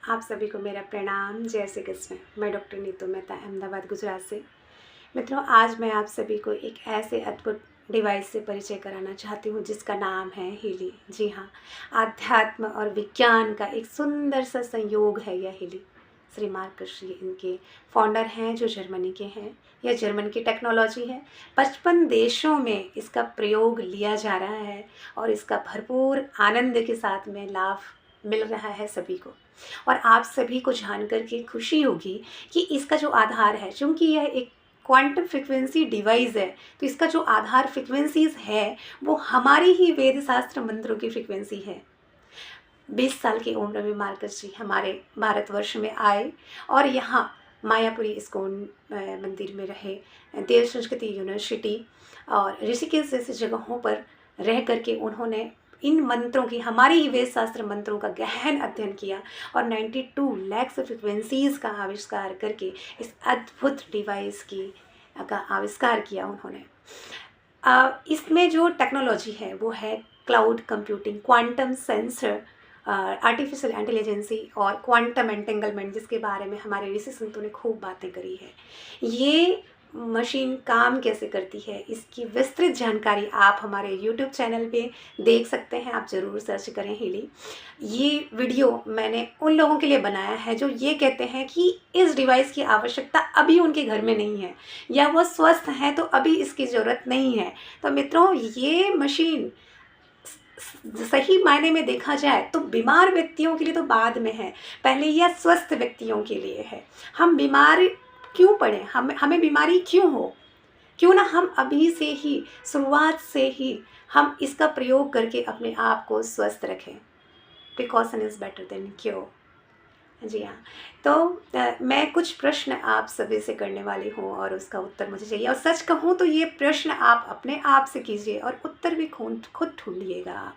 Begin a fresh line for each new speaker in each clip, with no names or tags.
आप सभी को मेरा प्रणाम। जय श्री कृष्ण। मैं डॉक्टर नीतू मेहता, अहमदाबाद गुजरात से। मित्रों, आज मैं आप सभी को एक ऐसे अद्भुत डिवाइस से परिचय कराना चाहती हूँ जिसका नाम है हीली। जी हाँ, आध्यात्म और विज्ञान का एक सुंदर सा संयोग है यह हीली। श्री मार्कस इनके फाउंडर हैं जो जर्मनी के हैं। यह जर्मन की टेक्नोलॉजी है। 55 देशों में इसका प्रयोग लिया जा रहा है और इसका भरपूर आनंद के साथ में लाभ मिल रहा है सभी को। और आप सभी को जानकर के खुशी होगी कि इसका जो आधार है, चूँकि यह एक क्वांटम फ्रिक्वेंसी डिवाइस है, तो इसका जो आधार फ्रिक्वेंसीज है वो हमारी ही वेद शास्त्र मंत्रों की फ्रिक्वेंसी है। 20 साल की उम्र में मार्कस जी हमारे भारतवर्ष में आए और यहाँ मायापुरी इस्कॉन मंदिर में रहे, देव संस्कृति यूनिवर्सिटी और ऋषिकेश जैसी जगहों पर रह करके उन्होंने इन मंत्रों की, हमारे ही वेद शास्त्र मंत्रों का गहन अध्ययन किया और 92 लाख फ्रिक्वेंसीज़ का आविष्कार करके इस अद्भुत डिवाइस का आविष्कार किया उन्होंने। इसमें जो टेक्नोलॉजी है वो है cloud computing, quantum sensor, artificial intelligence और क्वांटम एंटेंगलमेंट, जिसके बारे में हमारे ऋषि संतों ने खूब बातें करी है। ये मशीन काम कैसे करती है, इसकी विस्तृत जानकारी आप हमारे YouTube चैनल पे देख सकते हैं। आप ज़रूर सर्च करें हीली। ये वीडियो मैंने उन लोगों के लिए बनाया है जो ये कहते हैं कि इस डिवाइस की आवश्यकता अभी उनके घर में नहीं है या वो स्वस्थ हैं तो अभी इसकी ज़रूरत नहीं है। तो मित्रों, ये मशीन सही मायने में देखा जाए तो बीमार व्यक्तियों के लिए तो बाद में है, पहले यह स्वस्थ व्यक्तियों के लिए है। हम बीमार क्यों पड़े, हमें बीमारी क्यों हो, क्यों ना हम अभी से ही, शुरुआत से ही हम इसका प्रयोग करके अपने आप को स्वस्थ रखें। Precaution is better than cure. जी हाँ, तो मैं कुछ प्रश्न आप सभी से करने वाली हूँ और उसका उत्तर मुझे चाहिए। और सच कहूँ तो ये प्रश्न आप अपने आप से कीजिए और उत्तर भी खुद ढूंढिएगा।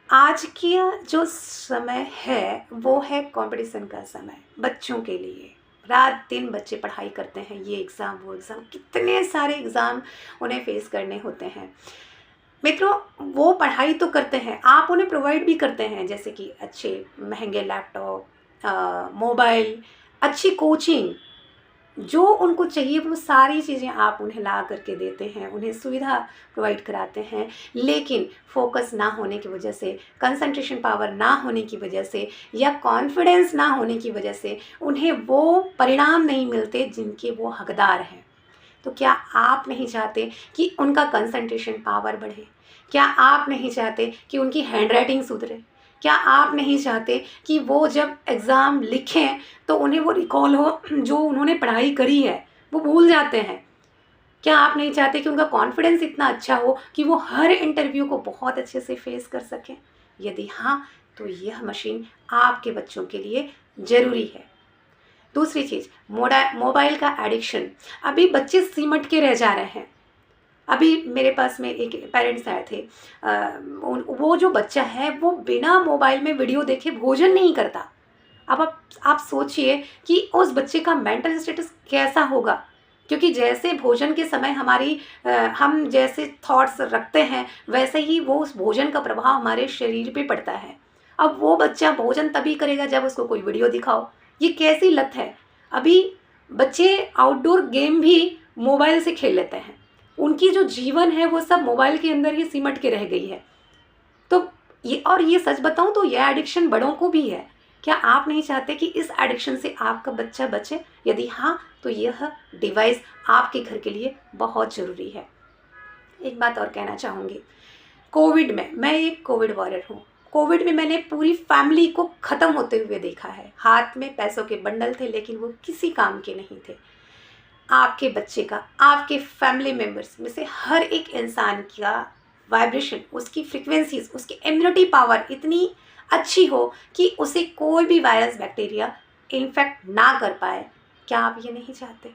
आज की जो समय है वो है कंपटीशन का समय। बच्चों के लिए रात दिन बच्चे पढ़ाई करते हैं, ये एग्ज़ाम वो एग्ज़ाम, कितने सारे एग्ज़ाम उन्हें फेस करने होते हैं। मित्रों, वो पढ़ाई तो करते हैं, आप उन्हें प्रोवाइड भी करते हैं, जैसे कि अच्छे महंगे लैपटॉप, मोबाइल, अच्छी कोचिंग, जो उनको चाहिए वो सारी चीज़ें आप उन्हें ला करके देते हैं, उन्हें सुविधा प्रोवाइड कराते हैं। लेकिन फोकस ना होने की वजह से, कंसंट्रेशन पावर ना होने की वजह से या कॉन्फिडेंस ना होने की वजह से उन्हें वो परिणाम नहीं मिलते जिनके वो हकदार हैं। तो क्या आप नहीं चाहते कि उनका कंसंट्रेशन पावर बढ़े? क्या आप नहीं चाहते कि उनकी हैंडराइटिंग सुधरे? क्या आप नहीं चाहते कि वो जब एग्ज़ाम लिखें तो उन्हें वो रिकॉल हो, जो उन्होंने पढ़ाई करी है वो भूल जाते हैं? क्या आप नहीं चाहते कि उनका कॉन्फिडेंस इतना अच्छा हो कि वो हर इंटरव्यू को बहुत अच्छे से फेस कर सकें? यदि हाँ, तो यह मशीन आपके बच्चों के लिए ज़रूरी है। दूसरी चीज़, मोबाइल का एडिक्शन। अभी बच्चे सिमट के रह जा रहे हैं। अभी मेरे पास में एक पेरेंट्स आए थे, वो जो बच्चा है वो बिना मोबाइल में वीडियो देखे भोजन नहीं करता। अब आप सोचिए कि उस बच्चे का मेंटल स्टेटस कैसा होगा, क्योंकि जैसे भोजन के समय हम जैसे थॉट्स रखते हैं वैसे ही वो उस भोजन का प्रभाव हमारे शरीर पे पड़ता है। अब वो बच्चा भोजन तभी करेगा जब उसको कोई वीडियो दिखाओ। ये कैसी लत है। अभी बच्चे आउटडोर गेम भी मोबाइल से खेल लेते हैं। उनकी जो जीवन है वो सब मोबाइल के अंदर ही सिमट के रह गई है। तो ये सच बताऊं तो यह एडिक्शन बड़ों को भी है। क्या आप नहीं चाहते कि इस एडिक्शन से आपका बच्चा बचे? यदि हाँ, तो यह डिवाइस आपके घर के लिए बहुत ज़रूरी है। एक बात और कहना चाहूँगी, कोविड में, मैं एक कोविड वॉरियर हूँ। कोविड में मैंने पूरी फैमिली को ख़त्म होते हुए देखा है। हाथ में पैसों के बंडल थे लेकिन वो किसी काम के नहीं थे। आपके बच्चे का, आपके फैमिली मेम्बर्स में से हर एक इंसान का वाइब्रेशन, उसकी फ्रिक्वेंसीज, उसकी इम्यूनिटी पावर इतनी अच्छी हो कि उसे कोई भी वायरस बैक्टीरिया इन्फेक्ट ना कर पाए। क्या आप ये नहीं चाहते?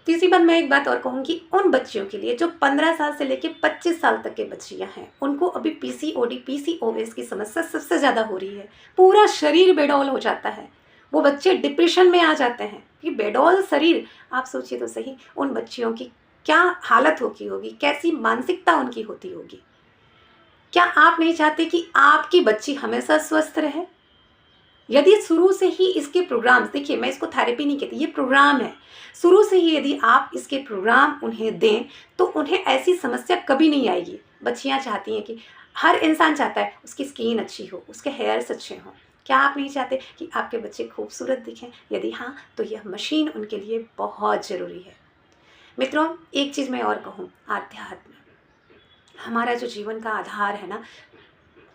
तीसरी बात, मैं एक बात और कहूँगी, उन बच्चियों के लिए जो 15 साल से लेकर 25 साल तक के बच्चियाँ हैं, उनको अभी PCOD PCOS की समस्या सबसे ज़्यादा हो रही है। पूरा शरीर बेडौल हो जाता है, वो बच्चे डिप्रेशन में आ जाते हैं। ये बेडौल शरीर, आप सोचिए तो सही, उन बच्चियों की क्या हालत होगी, कैसी मानसिकता उनकी होती होगी। क्या आप नहीं चाहते कि आपकी बच्ची हमेशा स्वस्थ रहे? यदि शुरू से ही इसके प्रोग्राम्स, देखिए मैं इसको थेरेपी नहीं कहती, ये प्रोग्राम है, शुरू से ही यदि आप इसके प्रोग्राम उन्हें दें तो उन्हें ऐसी समस्या कभी नहीं आएगी। बच्चियाँ चाहती हैं कि, हर इंसान चाहता है उसकी स्किन अच्छी हो, उसके हेयर्स अच्छे हों। क्या आप नहीं चाहते कि आपके बच्चे खूबसूरत दिखें? यदि हाँ, तो यह मशीन उनके लिए बहुत ज़रूरी है। मित्रों, एक चीज़ मैं और कहूँ, आध्यात्म हमारा जो जीवन का आधार है ना,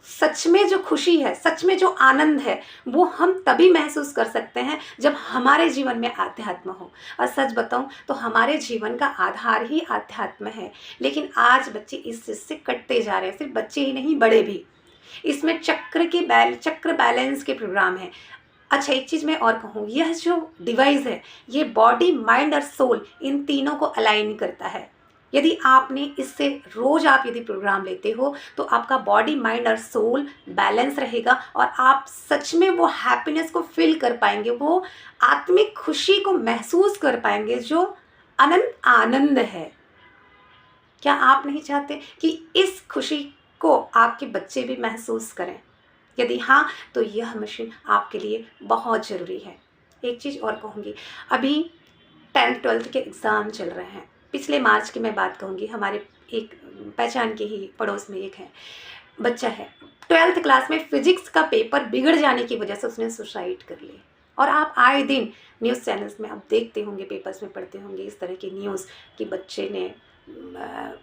सच में जो खुशी है, सच में जो आनंद है, वो हम तभी महसूस कर सकते हैं जब हमारे जीवन में आध्यात्म हो। और सच बताऊं तो हमारे जीवन का आधार ही आध्यात्म है, लेकिन आज बच्चे इस चीज़ से कटते जा रहे हैं। सिर्फ बच्चे ही नहीं, बड़े भी। इसमें चक्र बैलेंस के प्रोग्राम है। अच्छा, एक चीज़ मैं और कहूँ, यह जो डिवाइस है, ये बॉडी, माइंड और सोल, इन तीनों को अलाइन करता है। यदि आपने इससे रोज़ आप यदि प्रोग्राम लेते हो तो आपका बॉडी, माइंड और सोल बैलेंस रहेगा और आप सच में वो हैप्पीनेस को फील कर पाएंगे, वो आत्मिक खुशी को महसूस कर पाएंगे जो अनंत आनंद है। क्या आप नहीं चाहते कि इस खुशी को आपके बच्चे भी महसूस करें? यदि हाँ, तो यह मशीन आपके लिए बहुत ज़रूरी है। एक चीज़ और कहूँगी, अभी 10th 12th के एग्ज़ाम चल रहे हैं। पिछले मार्च की मैं बात कहूँगी, हमारे एक पहचान के ही पड़ोस में एक है बच्चा है, 12th क्लास में फिजिक्स का पेपर बिगड़ जाने की वजह से उसने सुसाइड कर ली। और आप आए दिन न्यूज़ चैनल्स में आप देखते होंगे, पेपर्स में पढ़ते होंगे इस तरह की न्यूज़ कि बच्चे ने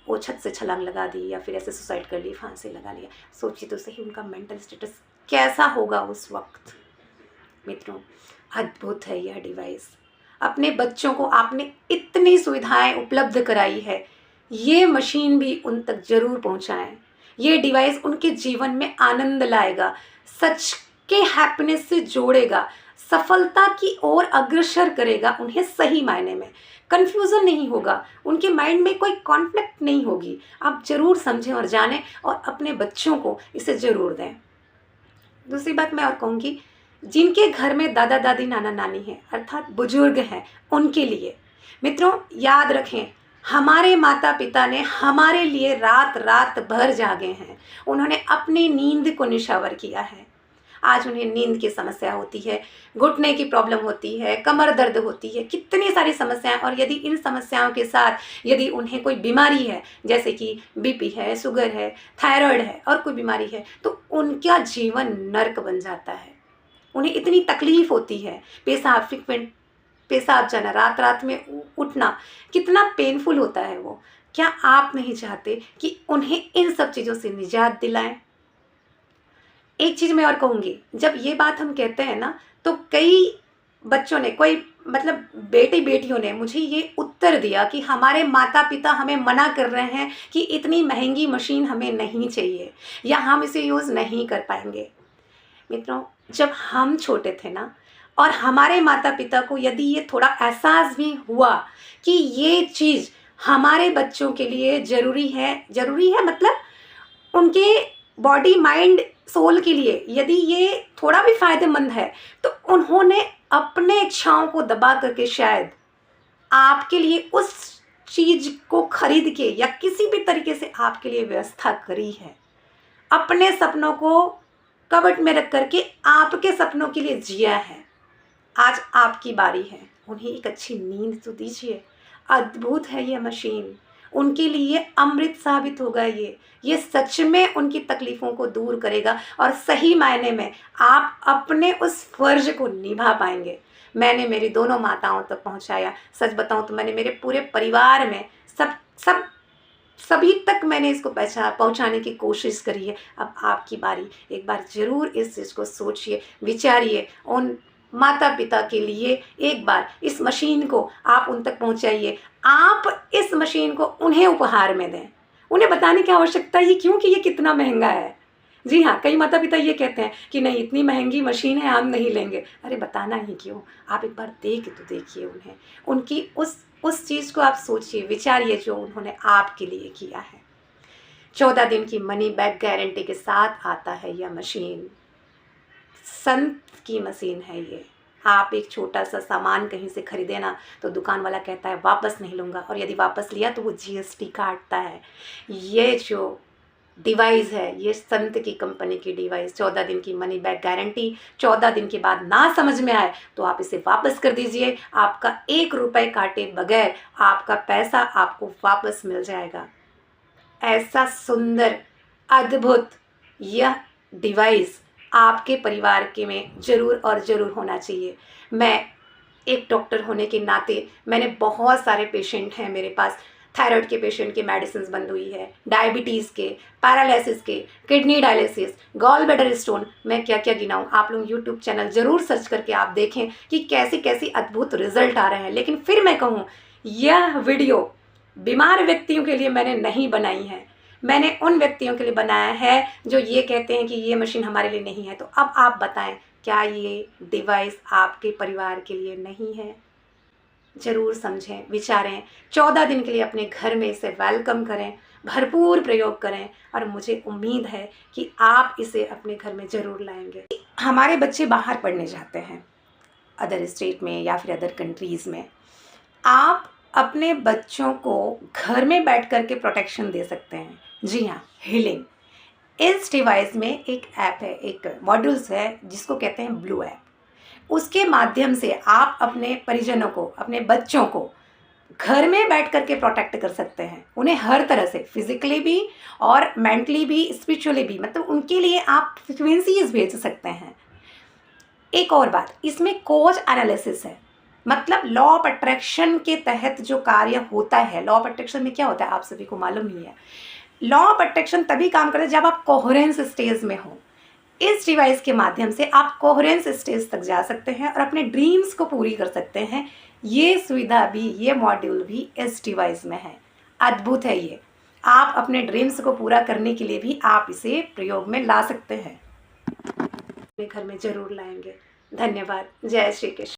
वो छत से छलांग लगा दी या फिर ऐसे सुसाइड कर ली, फांसी लगा लिया। सोचिए तो सही उनका मेंटल स्टेटस कैसा होगा उस वक्त। मित्रों, अद्भुत है यह डिवाइस। अपने बच्चों को आपने इतनी सुविधाएं उपलब्ध कराई है, ये मशीन भी उन तक जरूर पहुंचाएं। ये डिवाइस उनके जीवन में आनंद लाएगा, सच के हैप्पीनेस से जोड़ेगा, सफलता की ओर अग्रसर करेगा उन्हें। सही मायने में कन्फ्यूज़न नहीं होगा, उनके माइंड में कोई कॉन्फ्लिक्ट नहीं होगी। आप ज़रूर समझें और जानें और अपने बच्चों को इसे ज़रूर दें। दूसरी बात मैं और कहूँगी, जिनके घर में दादा दादी, नाना नानी हैं, अर्थात बुजुर्ग हैं, उनके लिए मित्रों याद रखें, हमारे माता पिता ने हमारे लिए रात रात भर जागे हैं। उन्होंने अपनी नींद को निशावर किया है। आज उन्हें नींद की समस्या होती है, घुटने की प्रॉब्लम होती है, कमर दर्द होती है, कितनी सारी समस्याएं। और यदि इन समस्याओं के साथ यदि उन्हें कोई बीमारी है, जैसे कि बीपी है, शुगर है, थायराइड है और कोई बीमारी है, तो उनका जीवन नर्क बन जाता है। उन्हें इतनी तकलीफ होती है, पेशाब फ्रिक्वेंट, पेशाब जाना, रात रात में उठना, कितना पेनफुल होता है वो। क्या आप नहीं चाहते कि उन्हें इन सब चीज़ों से निजात दिलाएं? एक चीज़ मैं और कहूँगी, जब ये बात हम कहते हैं ना, तो कई बच्चों ने, कोई मतलब बेटी बेटियों ने मुझे ये उत्तर दिया कि हमारे माता पिता हमें मना कर रहे हैं कि इतनी महंगी मशीन हमें नहीं चाहिए या हम इसे यूज़ नहीं कर पाएंगे। मित्रों, जब हम छोटे थे ना, और हमारे माता पिता को यदि ये थोड़ा एहसास भी हुआ कि ये चीज़ हमारे बच्चों के लिए ज़रूरी है मतलब उनके बॉडी, माइंड, सोल के लिए यदि ये थोड़ा भी फ़ायदेमंद है, तो उन्होंने अपने इच्छाओं को दबा करके शायद आपके लिए उस चीज़ को खरीद के या किसी भी तरीके से आपके लिए व्यवस्था करी है। अपने सपनों को कबट में रख करके आपके सपनों के लिए जिया है। आज आपकी बारी है, उन्हें एक अच्छी नींद तो दीजिए। अद्भुत है ये मशीन, उनके लिए अमृत साबित होगा। ये सच में उनकी तकलीफ़ों को दूर करेगा और सही मायने में आप अपने उस फ़र्ज को निभा पाएंगे। मैंने मेरी दोनों माताओं तक पहुंचाया। सच बताऊं तो मैंने मेरे पूरे परिवार में सभी तक मैंने इसको पहुंचाने की कोशिश करी है। अब आपकी बारी, एक बार ज़रूर इस चीज़ को सोचिए, विचारिए। उन माता पिता के लिए एक बार इस मशीन को आप उन तक पहुंचाइए। आप इस मशीन को उन्हें उपहार में दें। उन्हें बताने की आवश्यकता ही क्यों कि ये कितना महंगा है। जी हाँ, कई माता पिता ये कहते हैं कि नहीं, इतनी महंगी मशीन है, हम नहीं लेंगे। अरे बताना ही क्यों, आप एक बार दे के तो देखिए उन्हें। उनकी उस चीज़ को आप सोचिए, विचारिए जो उन्होंने आपके लिए किया है। 14 दिन की मनी बैक गारंटी के साथ आता है यह मशीन। संत की मशीन है ये। आप एक छोटा सा सामान कहीं से खरीदे ना, तो दुकान वाला कहता है वापस नहीं लूँगा, और यदि वापस लिया तो वो GST काटता है। ये जो डिवाइस है ये, संत की कंपनी की डिवाइस। 14 दिन की मनी बैक गारंटी। 14 दिन के बाद ना समझ में आए तो आप इसे वापस कर दीजिए। आपका 1 रुपये काटे बगैर आपका पैसा आपको वापस मिल जाएगा। ऐसा सुंदर, अद्भुत यह डिवाइस आपके परिवार के में ज़रूर और ज़रूर होना चाहिए। मैं एक डॉक्टर होने के नाते मैंने बहुत सारे पेशेंट हैं मेरे पास। थायराइड के पेशेंट की मेडिसिन बंद हुई है, डायबिटीज़ के, पैरालिसिस के, kidney dialysis, gall bladder stone, मैं क्या क्या गिनाऊँ। आप लोग यूट्यूब चैनल ज़रूर सर्च करके आप देखें कि कैसी कैसी अद्भुत रिजल्ट आ रहे हैं। लेकिन फिर मैं कहूँ, यह वीडियो बीमार व्यक्तियों के लिए मैंने नहीं बनाई है, मैंने उन व्यक्तियों के लिए बनाया है जो ये कहते हैं कि ये मशीन हमारे लिए नहीं है। तो अब आप बताएं, क्या ये डिवाइस आपके परिवार के लिए नहीं है? ज़रूर समझें, विचारें। 14 दिन के लिए अपने घर में इसे वेलकम करें, भरपूर प्रयोग करें और मुझे उम्मीद है कि आप इसे अपने घर में ज़रूर लाएंगे। हमारे बच्चे बाहर पढ़ने जाते हैं, अदर स्टेट में या फिर अदर कंट्रीज़ में। आप अपने बच्चों को घर में बैठ कर के प्रोटेक्शन दे सकते हैं। जी हाँ, हीलिंग। इस डिवाइस में एक ऐप है, एक मॉड्यूल्स है जिसको कहते हैं ब्लू ऐप। उसके माध्यम से आप अपने परिजनों को, अपने बच्चों को घर में बैठ कर के प्रोटेक्ट कर सकते हैं। उन्हें हर तरह से, फिजिकली भी और मेंटली भी, स्पिरिचुअली भी, मतलब उनके लिए आप फ्रीक्वेंसीज भेज सकते हैं। एक और बात, इसमें कोज एनालिसिस है, मतलब लॉ ऑफ अट्रैक्शन के तहत जो कार्य होता है। लॉ ऑफ अट्रैक्शन में क्या होता है आप सभी को मालूम ही है। लॉ ऑफ अट्रैक्शन तभी काम करता है जब आप कोहेरेंस स्टेज में हो। इस डिवाइस के माध्यम से आप कोहेरेंस स्टेज तक जा सकते हैं और अपने ड्रीम्स को पूरी कर सकते हैं। ये सुविधा भी, ये मॉड्यूल भी इस डिवाइस में है। अद्भुत है ये। आप अपने ड्रीम्स को पूरा करने के लिए भी आप इसे प्रयोग में ला सकते हैं। अपने घर में ज़रूर लाएंगे। धन्यवाद। जय श्री कृष्ण।